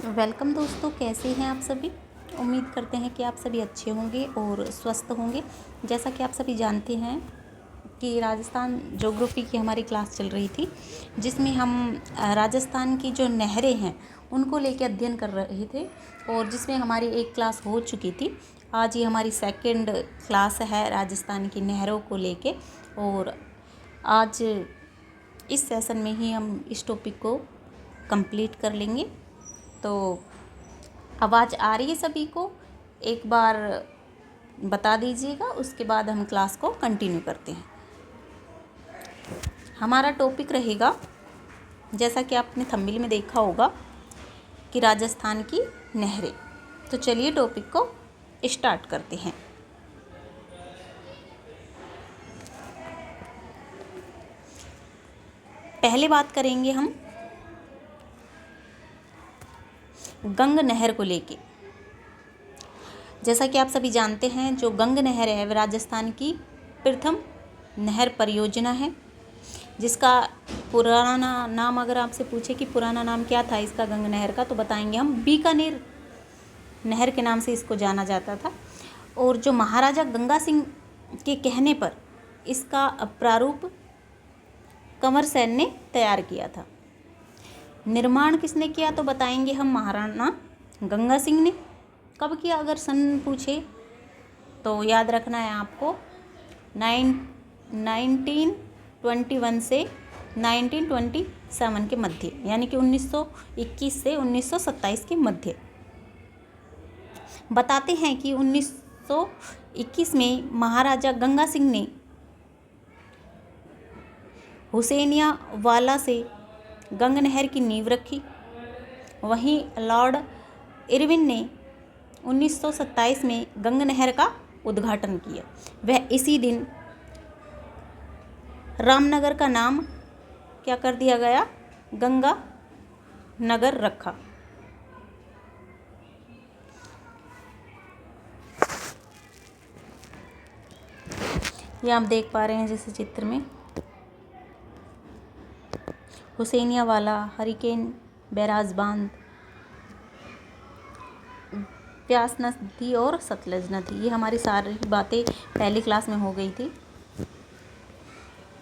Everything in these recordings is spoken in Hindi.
वेलकम दोस्तों, कैसे हैं आप सभी। उम्मीद करते हैं कि आप सभी अच्छे होंगे और स्वस्थ होंगे। जैसा कि आप सभी जानते हैं कि राजस्थान ज्योग्राफी की हमारी क्लास चल रही थी, जिसमें हम राजस्थान की जो नहरें हैं उनको लेकर अध्ययन कर रहे थे और जिसमें हमारी एक क्लास हो चुकी थी। आज ये हमारी सेकंड क्लास है राजस्थान की नहरों को लेके, और आज इस सेशन में ही हम इस टॉपिक को कंप्लीट कर लेंगे। तो आवाज़ आ रही है सभी को, एक बार बता दीजिएगा, उसके बाद हम क्लास को कंटिन्यू करते हैं। हमारा टॉपिक रहेगा, जैसा कि आपने थंबनेल में देखा होगा, कि राजस्थान की नहरें। तो चलिए टॉपिक को स्टार्ट करते हैं। पहले बात करेंगे हम गंग नहर को लेके। जैसा कि आप सभी जानते हैं, जो गंग नहर है वह राजस्थान की प्रथम नहर परियोजना है, जिसका पुराना नाम अगर आपसे पूछे कि पुराना नाम क्या था इसका गंग नहर का, तो बताएंगे हम बीकानेर नहर के नाम से इसको जाना जाता था। और जो महाराजा गंगा सिंह के कहने पर इसका प्रारूप कंवर सेन ने तैयार किया था। निर्माण किसने किया, तो बताएंगे हम महाराणा गंगा सिंह ने। कब किया अगर सन पूछे तो याद रखना है आपको 1921 से 1927 के मध्य, यानी कि 1921 से 1927 के मध्य। बताते हैं कि 1921 में महाराजा गंगा सिंह ने हुसैनिया वाला से गंग नहर की नींव रखी। वहीं लॉर्ड इरविन ने 1927 में गंग नहर का उद्घाटन किया। वह इसी दिन रामनगर का नाम क्या कर दिया गया, गंगा नगर रखा। ये आप देख पा रहे हैं जैसे चित्र में, हुसैनिया वाला, हरिकेन बैराज बांध, प्यास नदी और सतलज नदी, ये हमारी सारी बातें पहली क्लास में हो गई थी।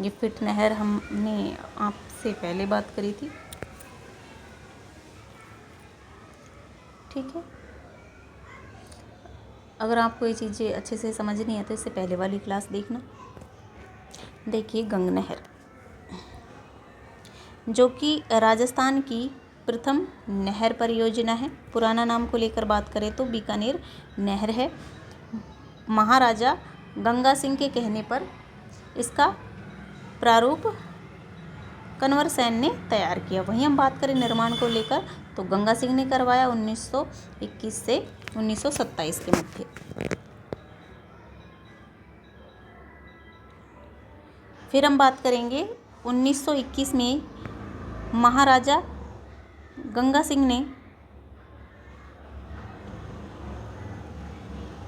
ये फिट नहर हमने आपसे पहले बात करी थी, ठीक है। अगर आपको ये चीज़ें अच्छे से समझ नहीं आती, इससे पहले वाली क्लास देखना। देखिए, गंग नहर जो कि राजस्थान की प्रथम नहर परियोजना है। पुराना नाम को लेकर बात करें तो बीकानेर नहर है। महाराजा गंगा सिंह के कहने पर इसका प्रारूप कंवर सेन ने तैयार किया। वहीं हम बात करें निर्माण को लेकर तो गंगा सिंह ने करवाया 1921 से 1927 के मध्य। फिर हम बात करेंगे 1921 में महाराजा गंगा सिंह ने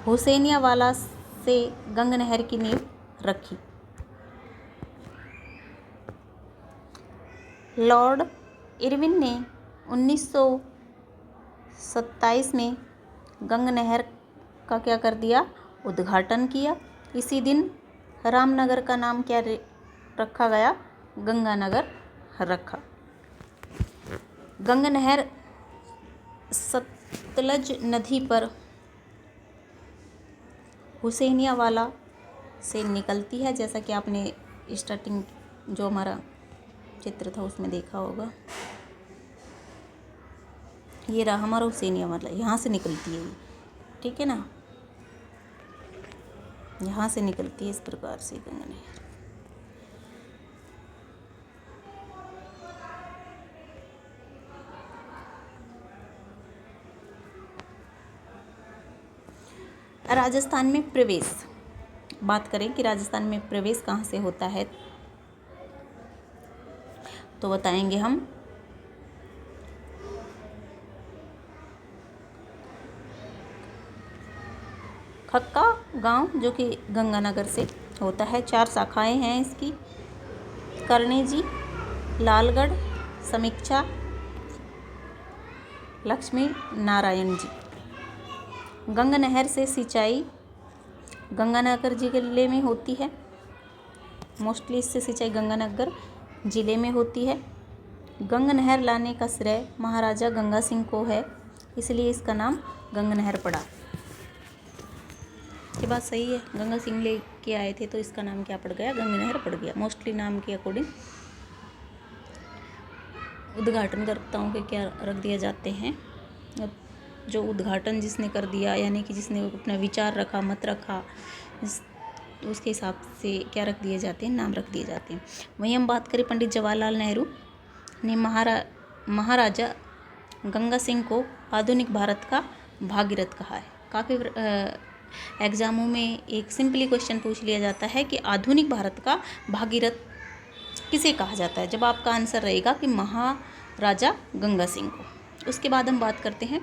हुसैनिया वाला से गंग नहर की नींव रखी। लॉर्ड इरविन ने 1927 में गंग नहर का क्या कर दिया, उद्घाटन किया। इसी दिन रामनगर का नाम क्या रखा गया, गंगानगर रखा। गंग नहर सतलज नदी पर हुसैनिया वाला से निकलती है, जैसा कि आपने स्टार्टिंग जो हमारा चित्र था उसमें देखा होगा। ये रहा हमारा हुसैनिया वाला, यहाँ से निकलती है ये, ठीक है ना, यहाँ से निकलती है इस प्रकार से गंग नहर। राजस्थान में प्रवेश, बात करें कि राजस्थान में प्रवेश कहाँ से होता है, तो बताएंगे हम खक्का गांव, जो कि गंगानगर से होता है। 4 शाखाएं हैं इसकी, कर्णेजी, लालगढ़, समीक्षा, लक्ष्मी नारायण जी। गंगा नहर से सिंचाई गंगानगर जिले में होती है। मोस्टली इससे सिंचाई गंगानगर जिले में होती है। गंगा नहर लाने का श्रेय महाराजा गंगा सिंह को है, इसलिए इसका नाम गंगा नहर पड़ा। ये बात सही है, गंगा सिंह ले के आए थे तो इसका नाम क्या पड़ गया, गंगा नहर पड़ गया। मोस्टली नाम के अकॉर्डिंग उद्घाटनकर्ताओं के क्या रख दिया जाते हैं, जो उद्घाटन जिसने कर दिया, यानी कि जिसने अपना विचार रखा, मत रखा, उसके हिसाब से क्या रख दिए जाते हैं, नाम रख दिए जाते हैं। वहीं हम बात करें, पंडित जवाहरलाल नेहरू ने महाराजा गंगा सिंह को आधुनिक भारत का भागीरथ कहा है। काफ़ी एग्जामों में एक सिंपली क्वेश्चन पूछ लिया जाता है कि आधुनिक भारत का भागीरथ किसे कहा जाता है। जब आपका आंसर रहेगा कि महाराजा गंगा सिंह को। उसके बाद हम बात करते हैं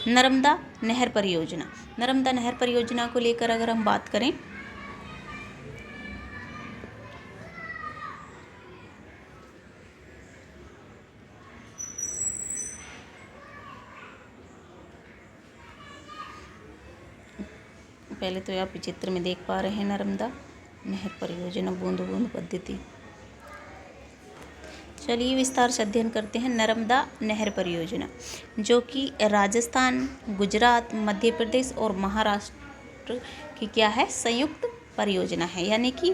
नर्मदा नहर परियोजना। नर्मदा नहर परियोजना को लेकर अगर हम बात करें, पहले तो आप चित्र में देख पा रहे हैं नर्मदा नहर परियोजना, बूंद बूंद पद्धति। चलिए विस्तार से अध्ययन करते हैं नर्मदा नहर परियोजना, जो कि राजस्थान, गुजरात, मध्य प्रदेश और महाराष्ट्र की क्या है, संयुक्त परियोजना है। यानी कि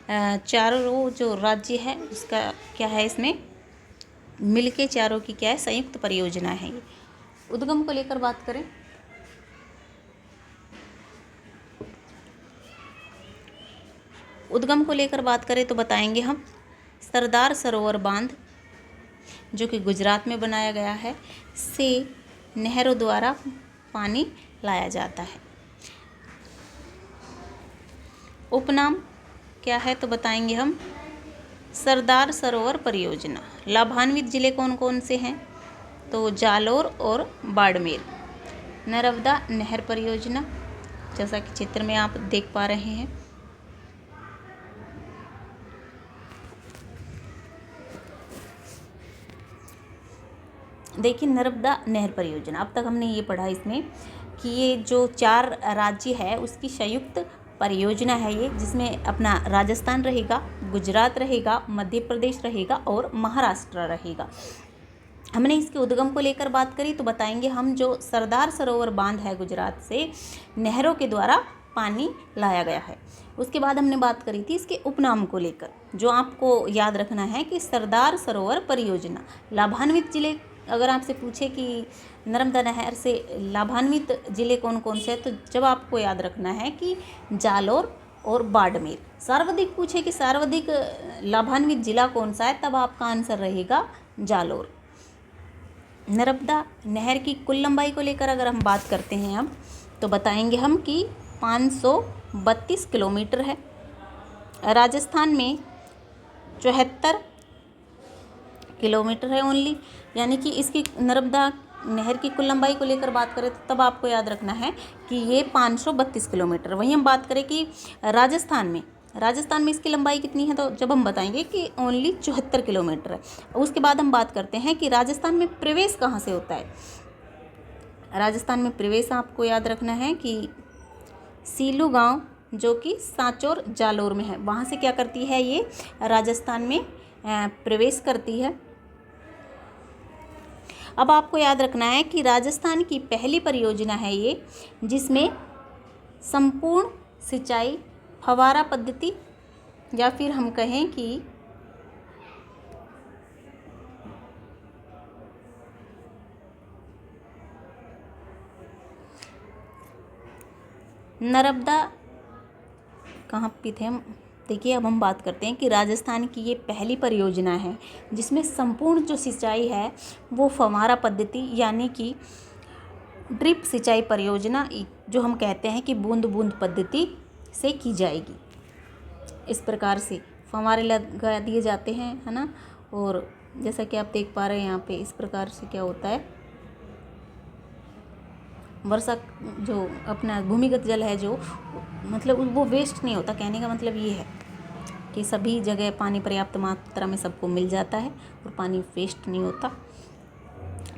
चारों जो राज्य है उसका क्या है, इसमें मिलके चारों की क्या है, संयुक्त परियोजना है ये। उद्गम को लेकर बात करें, उद्गम को लेकर बात करें तो बताएंगे हम सरदार सरोवर बांध, जो कि गुजरात में बनाया गया है, से नहरों द्वारा पानी लाया जाता है। उपनाम क्या है तो बताएंगे हम सरदार सरोवर परियोजना। लाभान्वित जिले कौन कौन से हैं, तो जालोर और बाड़मेर। नर्मदा नहर परियोजना, जैसा कि चित्र में आप देख पा रहे हैं, देखिए नर्मदा नहर परियोजना। अब तक हमने ये पढ़ा इसमें कि ये जो 4 राज्य है उसकी संयुक्त परियोजना है ये, जिसमें अपना राजस्थान रहेगा, गुजरात रहेगा, मध्य प्रदेश रहेगा और महाराष्ट्र रहेगा। हमने इसके उद्गम को लेकर बात करी तो बताएंगे हम जो सरदार सरोवर बांध है, गुजरात से नहरों के द्वारा पानी लाया गया है। उसके बाद हमने बात करी थी इसके उपनाम को लेकर, जो आपको याद रखना है कि सरदार सरोवर परियोजना। लाभान्वित जिले, अगर आपसे पूछे कि नर्मदा नहर से लाभान्वित जिले कौन कौन से हैं, तो जब आपको याद रखना है कि जालोर और बाड़मेर। सर्वाधिक पूछे कि सर्वाधिक लाभान्वित जिला कौन सा है, तब आपका आंसर रहेगा जालोर। नर्मदा नहर की कुल लंबाई को लेकर अगर हम बात करते हैं अब, तो बताएंगे हम कि 532 किलोमीटर है। राजस्थान में 74 किलोमीटर है ओनली। यानी कि इसकी नर्मदा नहर की कुल लंबाई को लेकर बात करें तो तब आपको याद रखना है कि ये 532 किलोमीटर। वहीं हम बात करें कि राजस्थान में इसकी लंबाई कितनी है, तो जब हम बताएंगे कि ओनली 74 किलोमीटर है। उसके बाद हम बात करते हैं कि राजस्थान में प्रवेश कहाँ से होता है। राजस्थान में प्रवेश आपको याद रखना है कि सीलू गांव, जो कि सांचौर जालोर में है, वहाँ से क्या करती है ये राजस्थान में प्रवेश करती है। अब आपको याद रखना है कि राजस्थान की पहली परियोजना है ये, जिसमें संपूर्ण सिंचाई फव्वारा पद्धति, या फिर हम कहें कि नर्मदा, कहाँ पे थे हम, देखिए अब हम बात करते हैं कि राजस्थान की ये पहली परियोजना है जिसमें संपूर्ण जो सिंचाई है वो फव्वारा पद्धति, यानी कि ड्रिप सिंचाई परियोजना, जो हम कहते हैं कि बूंद बूंद पद्धति से की जाएगी। इस प्रकार से फव्वारे लगा दिए जाते हैं, है ना। और जैसा कि आप देख पा रहे हैं यहाँ पे, इस प्रकार से क्या होता है, वर्षा जो अपना भूमिगत जल है जो मतलब वो वेस्ट नहीं होता। कहने का मतलब ये है कि सभी जगह पानी पर्याप्त मात्रा में सबको मिल जाता है और पानी वेस्ट नहीं होता।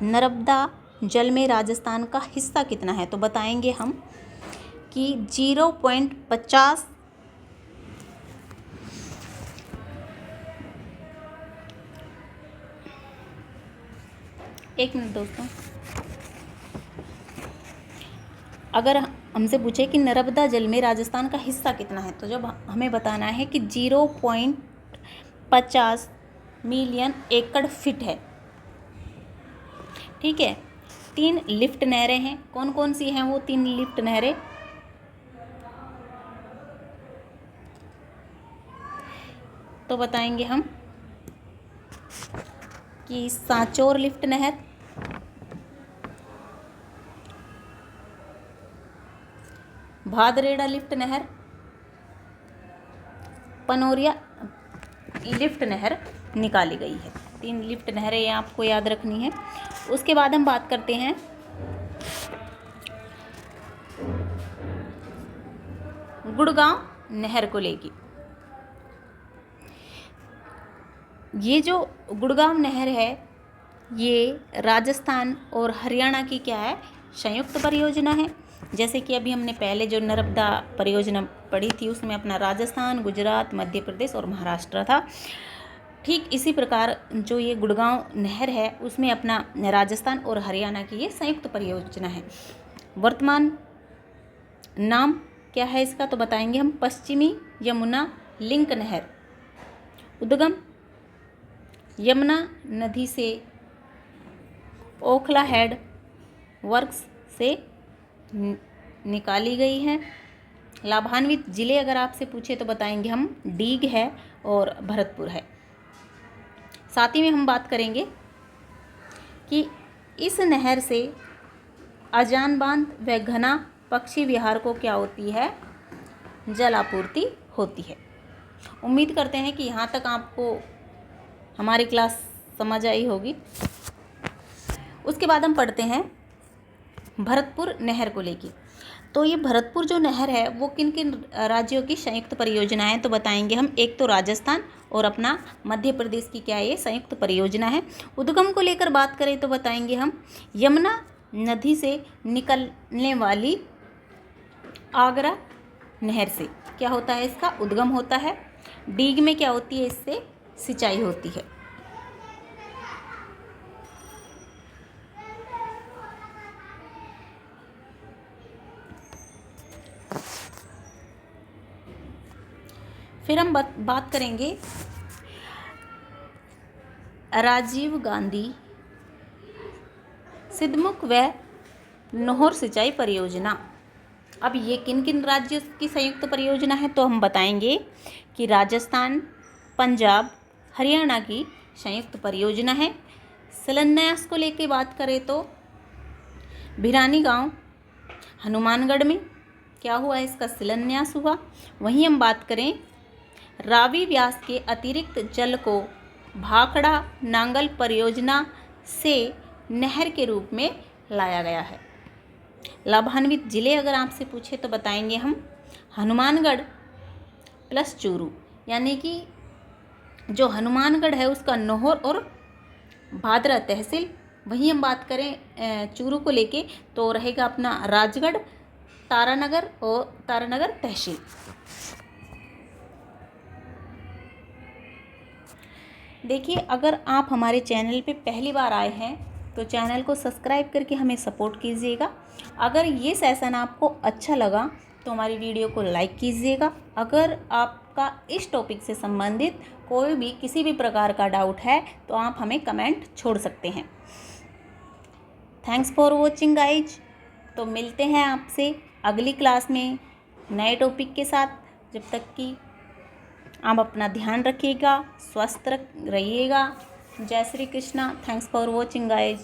नर्मदा जल में राजस्थान का हिस्सा कितना है, तो बताएंगे हम कि 0.50। एक मिनट दोस्तों, अगर हमसे पूछे कि नर्मदा जल में राजस्थान का हिस्सा कितना है, तो जब हमें बताना है कि 0.50 मिलियन एकड़ फीट है। ठीक है। 3 लिफ्ट नहरें हैं। कौन कौन सी हैं वो 3 लिफ्ट नहरें? तो बताएंगे हम कि सांचौर लिफ्ट नहर, भादरेड़ा लिफ्ट नहर, पनोरिया लिफ्ट नहर निकाली गई है। 3 लिफ्ट नहरें ये आपको याद रखनी है। उसके बाद हम बात करते हैं गुड़गांव नहर को लेके। ये जो गुड़गांव नहर है ये राजस्थान और हरियाणा की क्या है, संयुक्त परियोजना है। जैसे कि अभी हमने पहले जो नर्मदा परियोजना पढ़ी थी उसमें अपना राजस्थान, गुजरात, मध्य प्रदेश और महाराष्ट्र था। ठीक इसी प्रकार जो ये गुड़गांव नहर है उसमें अपना राजस्थान और हरियाणा की ये संयुक्त परियोजना है। वर्तमान नाम क्या है इसका, तो बताएंगे हम पश्चिमी यमुना लिंक नहर। उद्गम यमुना नदी से ओखला हेड वर्क्स से निकाली गई है। लाभान्वित जिले अगर आपसे पूछे तो बताएंगे हम डीग है और भरतपुर है। साथ ही में हम बात करेंगे कि इस नहर से अजान बांध व घना पक्षी विहार को क्या होती है, जल आपूर्ति होती है। उम्मीद करते हैं कि यहाँ तक आपको हमारी क्लास समझ आई होगी। उसके बाद हम पढ़ते हैं भरतपुर नहर को लेके। तो ये भरतपुर जो नहर है वो किन किन राज्यों की संयुक्त परियोजना है, तो बताएंगे हम। एक तो राजस्थान और अपना मध्य प्रदेश की क्या है, ये संयुक्त परियोजना है। उद्गम को लेकर बात करें तो बताएंगे हम यमुना नदी से निकलने वाली आगरा नहर से क्या होता है, इसका उद्गम होता है। डीग में क्या होती है, इससे सिंचाई होती है। फिर हम बात करेंगे राजीव गांधी सिद्धमुख व नहर सिंचाई परियोजना। अब ये किन किन राज्यों की संयुक्त परियोजना है, तो हम बताएंगे कि राजस्थान, पंजाब, हरियाणा की संयुक्त परियोजना है। शिलान्यास को लेके बात करें तो भिरानी गांव हनुमानगढ़ में क्या हुआ, इसका शिलान्यास हुआ। वहीं हम बात करें रावी व्यास के अतिरिक्त जल को भाखड़ा नांगल परियोजना से नहर के रूप में लाया गया है। लाभान्वित जिले अगर आपसे पूछे तो बताएंगे हम हनुमानगढ़ प्लस चूरू, यानी कि जो हनुमानगढ़ है उसका नहर और भादरा तहसील। वहीं हम बात करें चूरू को लेके तो रहेगा अपना राजगढ़, तारानगर और तारानगर तहसील। देखिए, अगर आप हमारे चैनल पे पहली बार आए हैं तो चैनल को सब्सक्राइब करके हमें सपोर्ट कीजिएगा। अगर ये सेशन आपको अच्छा लगा तो हमारी वीडियो को लाइक कीजिएगा। अगर आपका इस टॉपिक से संबंधित कोई भी किसी भी प्रकार का डाउट है तो आप हमें कमेंट छोड़ सकते हैं। Thanks for watching guys. तो मिलते हैं आपसे अगली क्लास में नए टॉपिक के साथ। जब तक कि आप अपना ध्यान रखिएगा, स्वस्थ रहिएगा। जय Shri Krishna. Thanks for watching guys.